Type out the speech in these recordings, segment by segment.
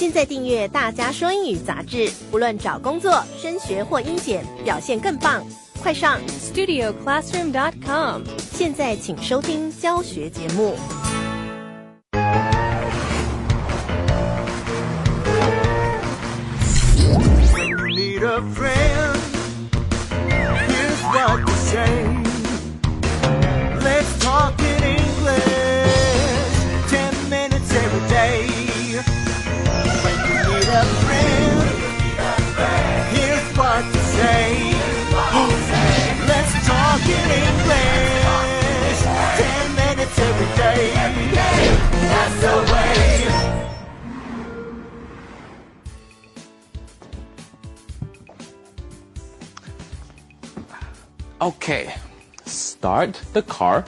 现在订阅《大家说英语》杂志，不论找工作、升学或英检，表现更棒。快上 studioclassroom.com， 现在请收听教学节目。Need a friend, here's what to say. Let's talk in English, 10 minutes every day. When you need a friend, here's what to say. Let's talk in English, 10 minutes every day. That's the way. Okay, start the car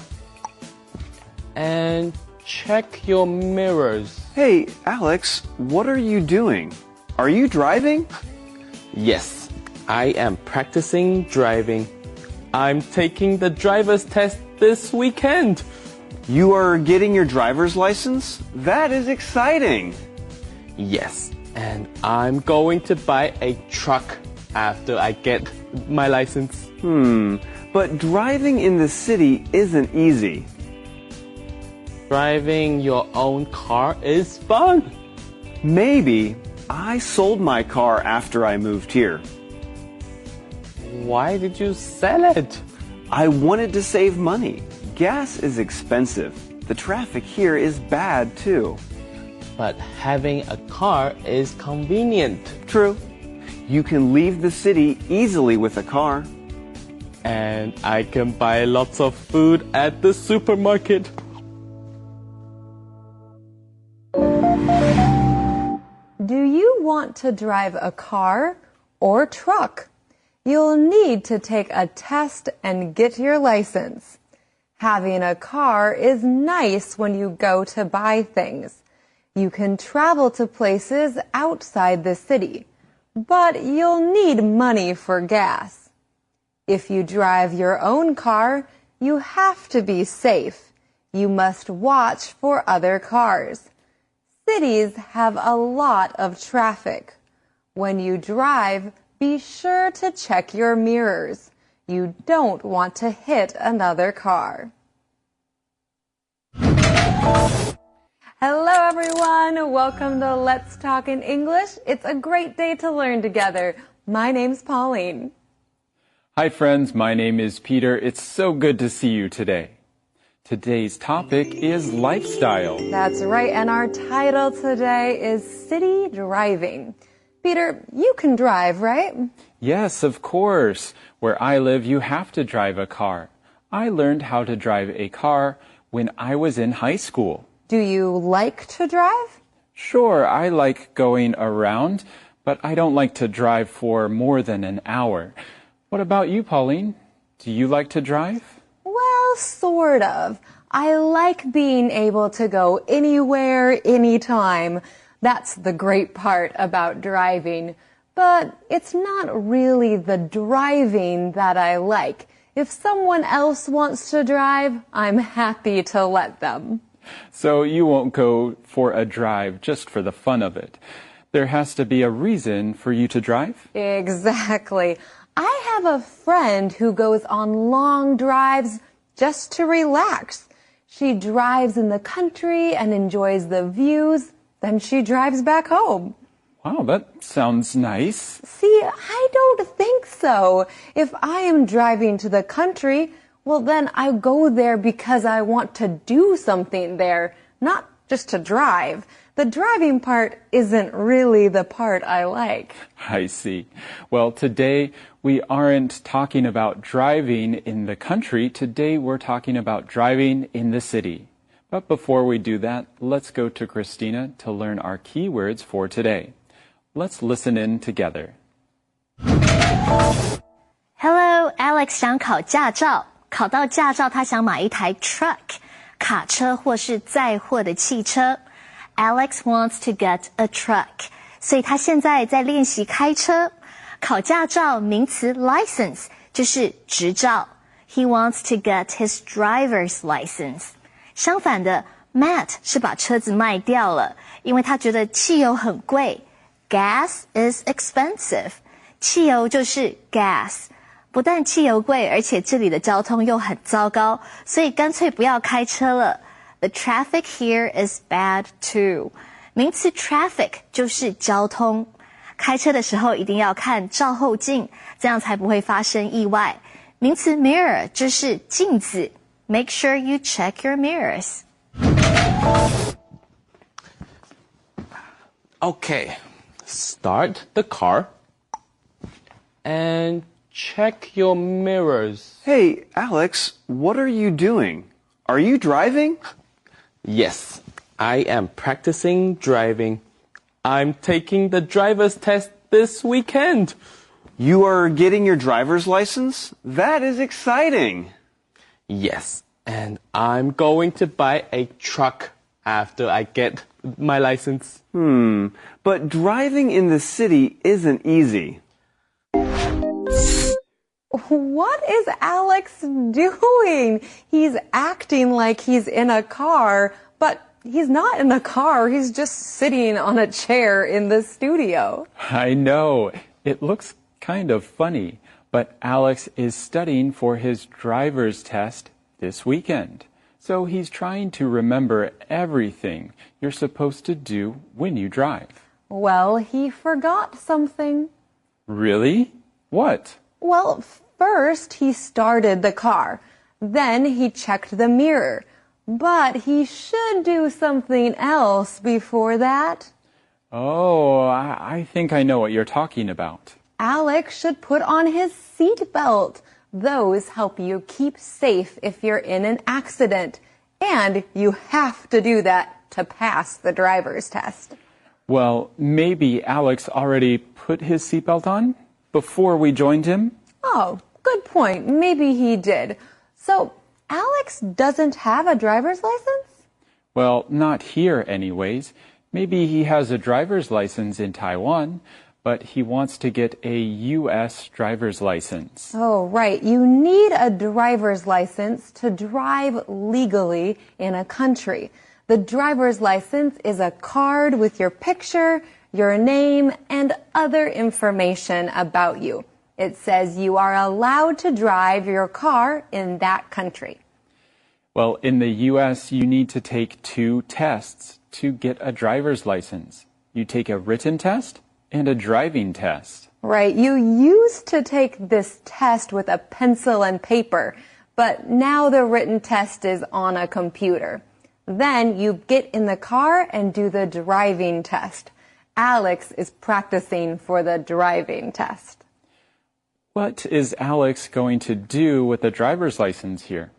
and check your mirrors. Hey, Alex, what are you doing? Are you driving? Yes, I am practicing driving. I'm taking the driver's test this weekend. You are getting your driver's license? That is exciting. Yes, and I'm going to buy a truck after I get my license. But driving in the city isn't easy. Driving your own car is fun. Maybe. I sold my car after I moved here. Why did you sell it? I wanted to save money. Gas is expensive. The traffic here is bad too. But having a car is convenient. True. You can leave the city easily with a car. And I can buy lots of food at the supermarket. Do you want to drive a car or truck? You'll need to take a test and get your license. Having a car is nice when you go to buy things. You can travel to places outside the city, but you'll need money for gas. If you drive your own car, you have to be safe. You must watch for other cars. Cities have a lot of traffic. When you drive, be sure to check your mirrors. You don't want to hit another car. Hello everyone, welcome to Let's Talk in English. It's a great day to learn together. My name's Pauline. Hi friends, my name is Peter. It's so good to see you today. Today's topic is lifestyle. That's right, and our title today is City Driving. Peter, you can drive, right? Yes, of course. Where I live, you have to drive a car. I learned how to drive a car when I was in high school. Do you like to drive? Sure, I like going around, but I don't like to drive for more than an hour. What about you, Pauline? Do you like to drive? Well, sort of. I like being able to go anywhere, anytime. That's the great part about driving. But it's not really the driving that I like. If someone else wants to drive, I'm happy to let them. So you won't go for a drive just for the fun of it. There has to be a reason for you to drive? Exactly. I have a friend who goes on long drives just to relax. She drives in the country and enjoys the views. Then she drives back home. Wow, that sounds nice. See, I don't think so. If I am driving to the country, well, then I go there because I want to do something there, not just to drive. The driving part isn't really the part I like. I see. Well, today we aren't talking about driving in the country. Today we're talking about driving in the city. But before we do that, let's go to Christina to learn our keywords for today. Let's listen in together. Hello, Alex 想考驾照，考到驾照他想买一台 truck， 卡车或是载货的汽车。Alex wants to get a truck， 所以他现在在练习开车。考驾照名词 license 就是执照。He wants to get his driver's license。相反的， Matt 是把车子卖掉了，因为他觉得汽油很贵。Gas is expensive. 汽油就是 gas. 不但汽油贵，而且这里的交通又很糟糕，所以干脆不要开车了。The traffic here is bad too. 名词 traffic 就是交通。开车的时候一定要看照后镜，这样才不会发生意外。名词 mirror 就是镜子。Make sure you check your mirrors. Okay, start the car and check your mirrors. Hey, Alex, what are you doing? Are you driving? Yes, I am practicing driving. I'm taking the driver's test this weekend. You are getting your driver's license? That is exciting. Yes, and I'm going to buy a truck after I get my license. But driving in the city isn't easy. What is Alex doing? He's acting like he's in a car, but he's not in the car. He's just sitting on a chair in the studio. I know. It looks kind of funny, but Alex is studying for his driver's test this weekend. So he's trying to remember everything you're supposed to do when you drive. Well, he forgot something. Really? What? Well, first he started the car. Then he checked the mirror. But he should do something else before that. Oh, I think I know what you're talking about. Alex should put on his seat belt. Those help you keep safe if you're in an accident. And you have to do that to pass the driver's test. Well, maybe Alex already put his seatbelt on before we joined him? Oh, good point. Maybe he did. So, Alex doesn't have a driver's license? Well, not here anyways. Maybe he has a driver's license in Taiwan, but he wants to get a U.S. driver's license. Oh, right. You need a driver's license to drive legally in a country. The driver's license is a card with your picture, your name, and other information about you. It says you are allowed to drive your car in that country. Well, in the U.S., you need to take 2 tests to get a driver's license. You take a written test and a driving test. Right. You used to take this test with a pencil and paper, but now the written test is on a computer. Then you get in the car and do the driving test. Alex is practicing for the driving test. What is Alex going to do with the driver's license here?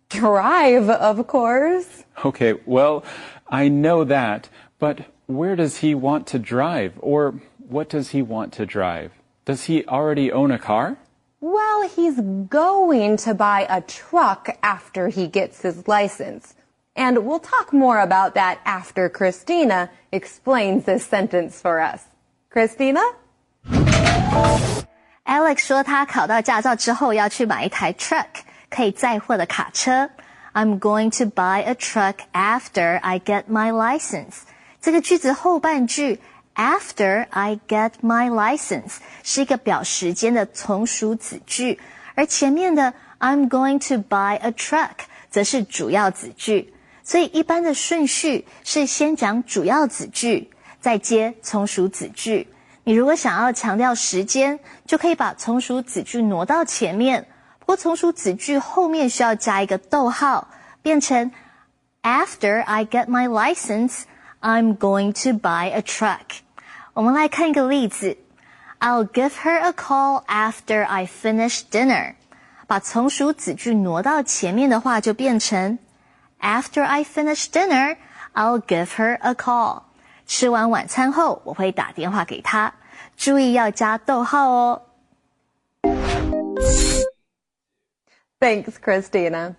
Drive, of course. Okay, well, I know that, but where does he want to drive? Or what does he want to drive? Does he already own a car? Well, he's going to buy a truck after he gets his license. And we'll talk more about that after Christina explains this sentence for us. Christina? Alex 说他考到驾照之后要去买一台 truck， 可以载货的卡车。I'm going to buy a truck after I get my license. 这个句子后半句 after I get my license 是一个表时间的从属子句，而前面的 I'm going to buy a truck 则是主要子句。所以一般的顺序是先讲主要子句，再接从属子句。你如果想要强调时间，就可以把从属子句挪到前面。不过从属子句后面需要加一个逗号，变成 After I get my license, I'm going to buy a truck. 我们来看一个例子 I'll give her a call after I finish dinner. 把从属子句挪到前面的话，就变成After I finish dinner, I'll give her a call. 吃完晚餐后，我会打电话给她。注意要加逗号哦。Thanks, Christina.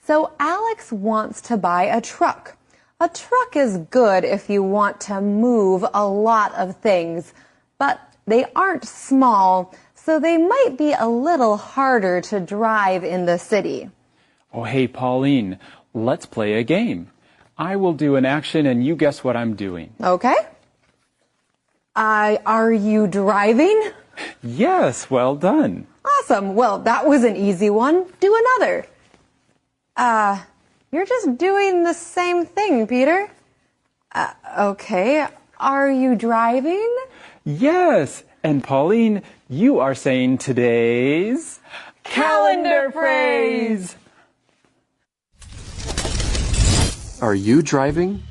So Alex wants to buy a truck. A truck is good if you want to move a lot of things, but they aren't small, so they might be a little harder to drive in the city. Oh, hey, Pauline, let's play a game. I will do an action and you guess what I'm doing. Okay. Are you driving? Yes, well done. Awesome. Well, that was an easy one. Do another. You're just doing the same thing, Peter. Okay. Are you driving? Yes, and Pauline, you are saying today's calendar phrase. Are you driving?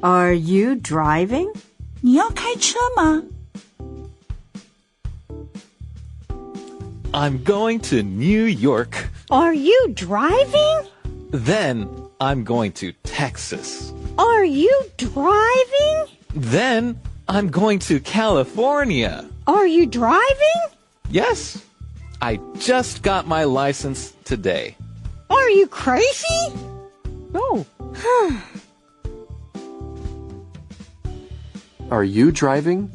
Are you driving? 你要开车吗？ I'm going to New York. Are you driving? Then I'm going to Texas. Are you driving? Then I'm going to California. Are you driving? Yes, I just got my license today. Are you crazy? No. Are you driving?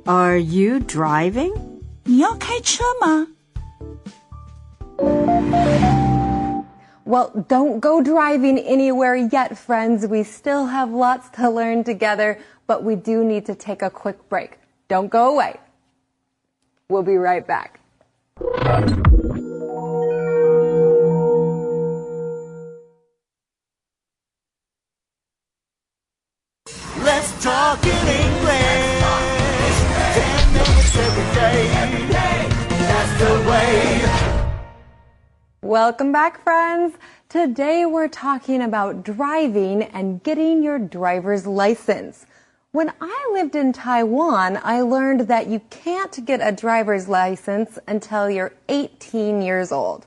Are you driving? 你要开车吗？ Well, don't go driving anywhere yet, friends. We still have lots to learn together, but we do need to take a quick break. Don't go away. We'll be right back. Let's talk in English. 10 minutes every day. That's the way. Welcome back, friends. Today we're talking about driving and getting your driver's license. When I lived in Taiwan, I learned that you can't get a driver's license until you're 18 years old.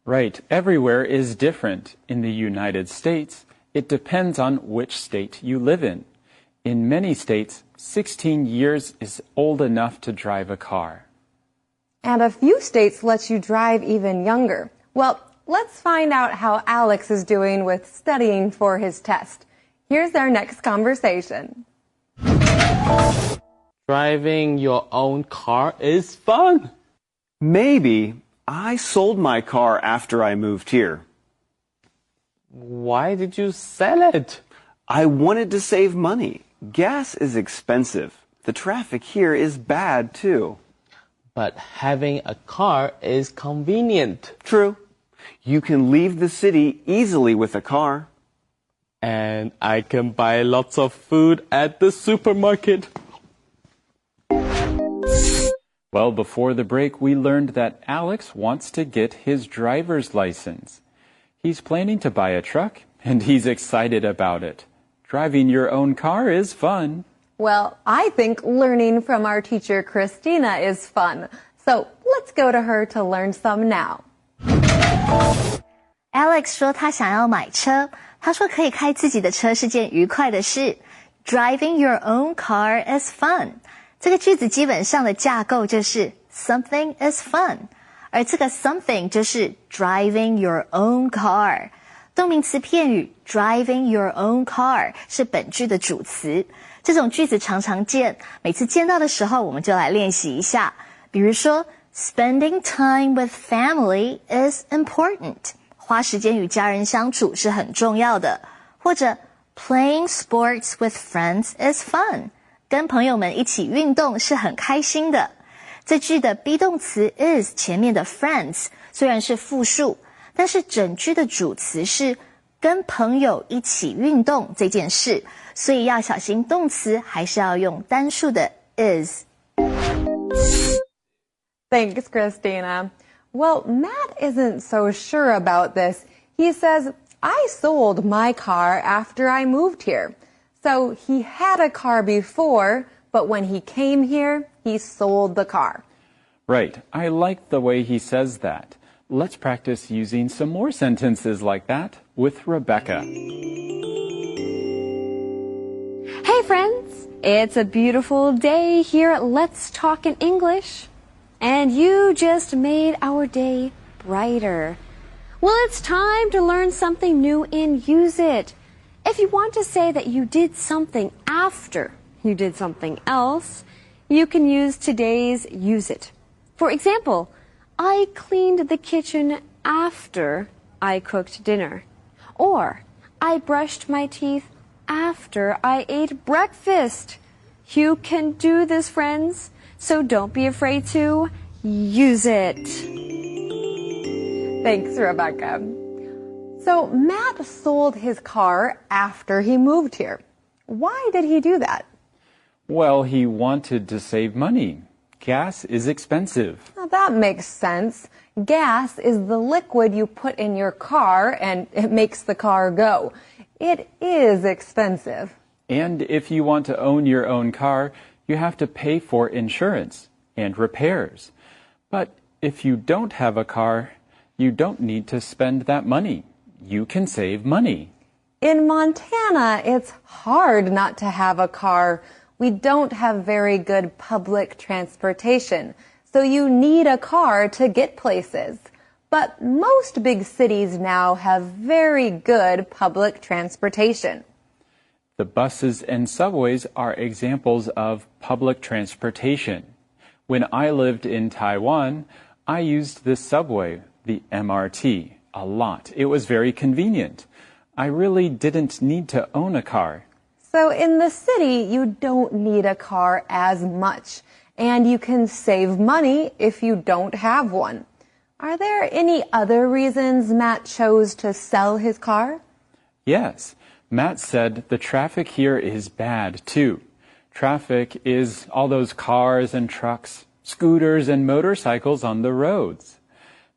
Right, everywhere is different. In the United States, it depends on which state you live in. In many states, 16 years is old enough to drive a car. And a few states let you drive even younger. Well, let's find out how Alex is doing with studying for his test. Here's our next conversation. Driving your own car is fun. Maybe. I sold my car after I moved here. Why did you sell it? I wanted to save money. Gas is expensive. The traffic here is bad too. But having a car is convenient. True. You can leave the city easily with a car. And I can buy lots of food at the supermarket. Well, before the break, we learned that Alex wants to get his driver's license. He's planning to buy a truck, and he's excited about it. Driving your own car is fun. Well, I think learning from our teacher Christina is fun. So let's go to her to learn some now. Alex 说他想要买车，他说可以开自己的车是件愉快的事。Driving your own car is fun. 这个句子基本上的架构就是 something is fun， 而这个 something 就是 driving your own car。动名词片语 driving your own car 是本句的主词。这种句子常常见，每次见到的时候我们就来练习一下。比如说 spending time with family is important， 花时间与家人相处是很重要的。或者 playing sports with friends is fun， 跟朋友们一起运动是很开心的。这句的 be 动词 is 前面的 friends 虽然是复数，但是整句的主词是跟朋友一起运动这件事，所以要小心动词还是要用单数的 is。 Thanks, Christina. Well, Matt isn't so sure about this. He says, I sold my car after I moved here. So he had a car before, but when he came here, he sold the car. Right, I like the way he says that. Let's practice using some more sentences like that with Rebecca. Hey friends, it's a beautiful day here at Let's Talk in English. And you just made our day brighter. Well, it's time to learn something new and use it. If you want to say that you did something after you did something else, you can use today's use it. For example, I cleaned the kitchen after I cooked dinner. Or, I brushed my teeth after I ate breakfast. You can do this, friends, so don't be afraid to use it. Thanks, Rebecca. So Matt sold his car after he moved here. Why did he do that? Well, he wanted to save money. Gas is expensive. Now, that makes sense. Gas is the liquid you put in your car and it makes the car go. It is expensive. And if you want to own your own car, you have to pay for insurance and repairs. But if you don't have a car, you don't need to spend that money. You can save money. In Montana, it's hard not to have a car. We don't have very good public transportation, so you need a car to get places. But most big cities now have very good public transportation. The buses and subways are examples of public transportation. When I lived in Taiwan, I used the subway, the MRT, a lot. It was very convenient. I really didn't need to own a car. So in the city, you don't need a car as much, and you can save money if you don't have one. Are there any other reasons Matt chose to sell his car? Yes, Matt said the traffic here is bad too. Traffic is all those cars and trucks, scooters and motorcycles on the roads.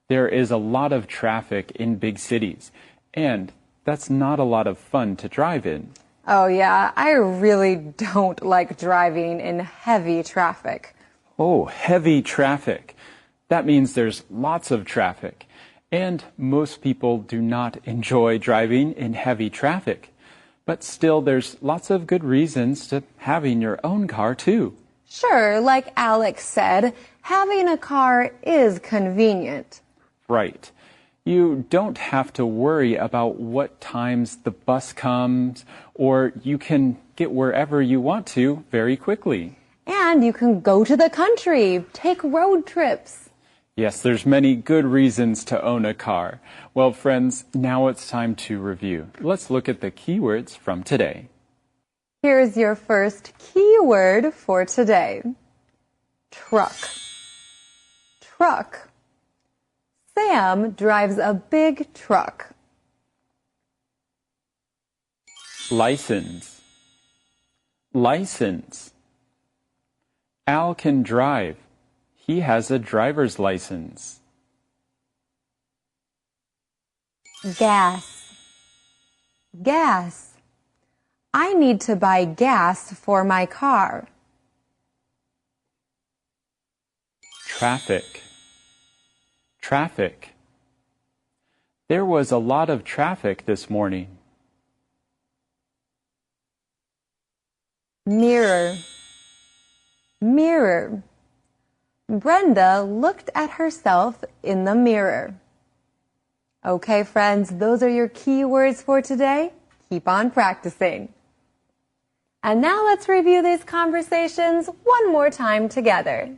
There is a lot of traffic in big cities, and that's not a lot of fun to drive in. Oh yeah, I really don't like driving in heavy traffic. Oh, heavy traffic. That means there's lots of traffic. And most people do not enjoy driving in heavy traffic. But still, there's lots of good reasons to having your own car too. Sure, like Alex said, having a car is convenient. Right. You don't have to worry about what times the bus comes, or you can get wherever you want to very quickly. And you can go to the country, take road trips. Yes, there's many good reasons to own a car. Well, friends, now it's time to review. Let's look at the keywords from today. Here's your first keyword for today. Truck. Truck. Sam drives a big truck. License. License. Al can drive. He has a driver's license. Gas. Gas. I need to buy gas for my car. Traffic. Traffic. There was a lot of traffic this morning. Mirror. Mirror. Brenda looked at herself in the mirror. Okay, friends, those are your keywords for today. Keep on practicing. And now let's review these conversations one more time together.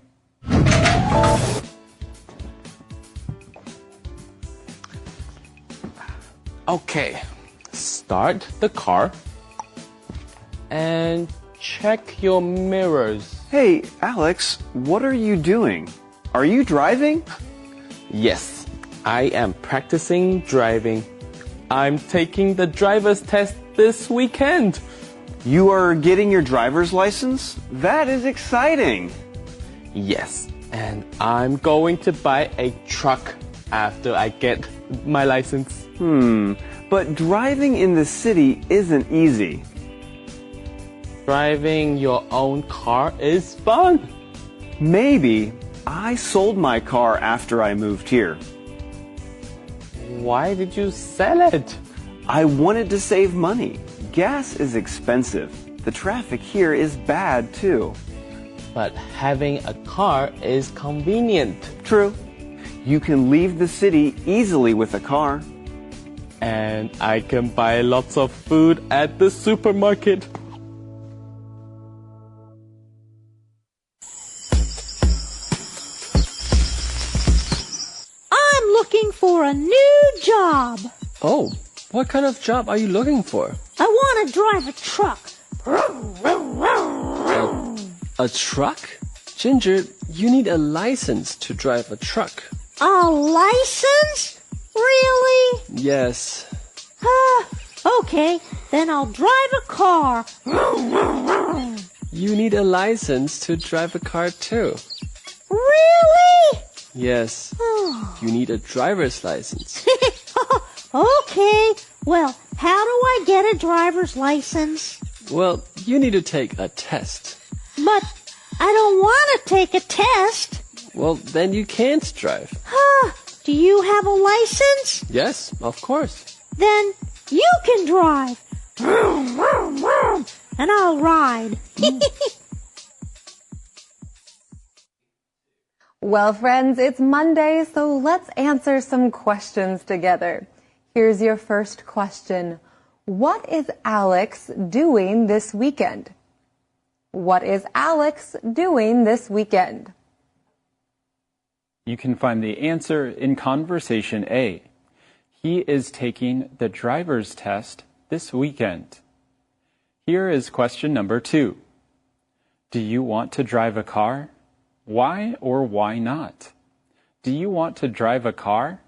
Okay, start the car and check your mirrors. Hey, Alex, what are you doing? Are you driving? Yes, I am practicing driving. I'm taking the driver's test this weekend. You are getting your driver's license? That is exciting. Yes, and I'm going to buy a truck after I get my license. But driving in the city isn't easy. Driving your own car is fun. Maybe. I sold my car after I moved here. Why did you sell it? I wanted to save money. Gas is expensive. The traffic here is bad too. But having a car is convenient. True. You can leave the city easily with a car. And I can buy lots of food at the supermarket. I'm looking for a new job. Oh, What kind of job are you looking for? I want to drive a truck. A truck? Ginger, you need a license to drive a truck. A license? Really? Yes. Okay, then I'll drive a car. You need a license to drive a car too. Really? Yes. You need a driver's license. Okay, well, how do I get a driver's license? Well, you need to take a test. But I don't want to take a test. Well, then you can't drive. Do you have a license? Yes, of course. Then you can drive. And I'll ride. Well, friends, it's Monday, so let's answer some questions together. Here's your first question. What is Alex doing this weekend? What is Alex doing this weekend? You can find the answer in conversation A. He is taking the driver's test this weekend. Here is question number 2. Do you want to drive a car? Why or why not? Do you want to drive a car?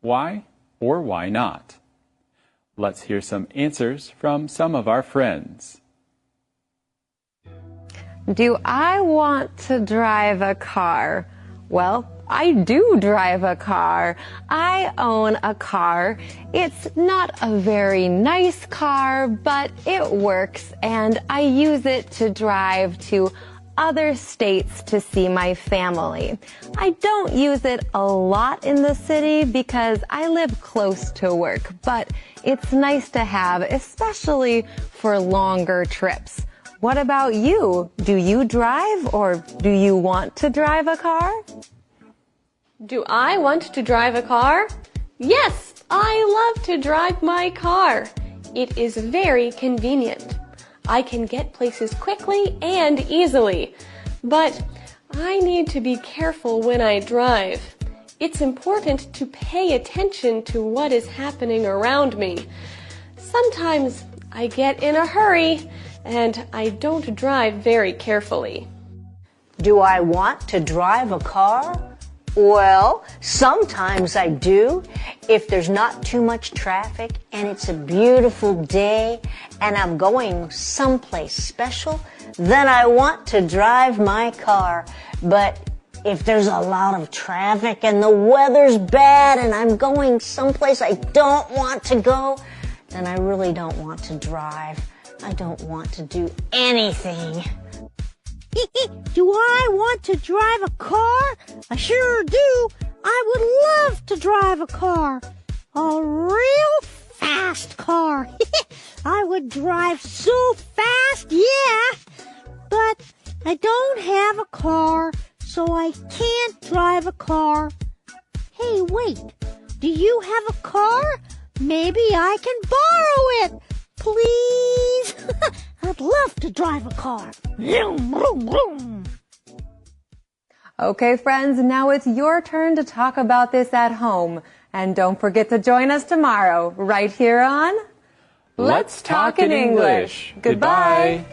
Why or why not? Let's hear some answers from some of our friends. Do I want to drive a car? Well, I do drive a car. I own a car. It's not a very nice car, but it works, and I use it to drive to other states to see my family. I don't use it a lot in the city because I live close to work, but it's nice to have, especially for longer trips. What about you? Do you drive or do you want to drive a car? Do I want to drive a car? Yes, I love to drive my car. It is very convenient. I can get places quickly and easily. But I need to be careful when I drive. It's important to pay attention to what is happening around me. Sometimes I get in a hurry and I don't drive very carefully. Do I want to drive a car? Well, sometimes I do. If there's not too much traffic and it's a beautiful day and I'm going someplace special, then I want to drive my car. But if there's a lot of traffic and the weather's bad and I'm going someplace I don't want to go, then I really don't want to drive. I don't want to do anything. Do I want to drive a car? I sure do. I would love to drive a car. A real fast car. I would drive so fast, yeah. But I don't have a car, so I can't drive a car. Hey, wait. Do you have a car? Maybe I can borrow it. Please? I'd love to drive a car. Vroom, vroom, vroom. Okay, friends, now it's your turn to talk about this at home. And don't forget to join us tomorrow, right here on Let's Talk in English. Goodbye.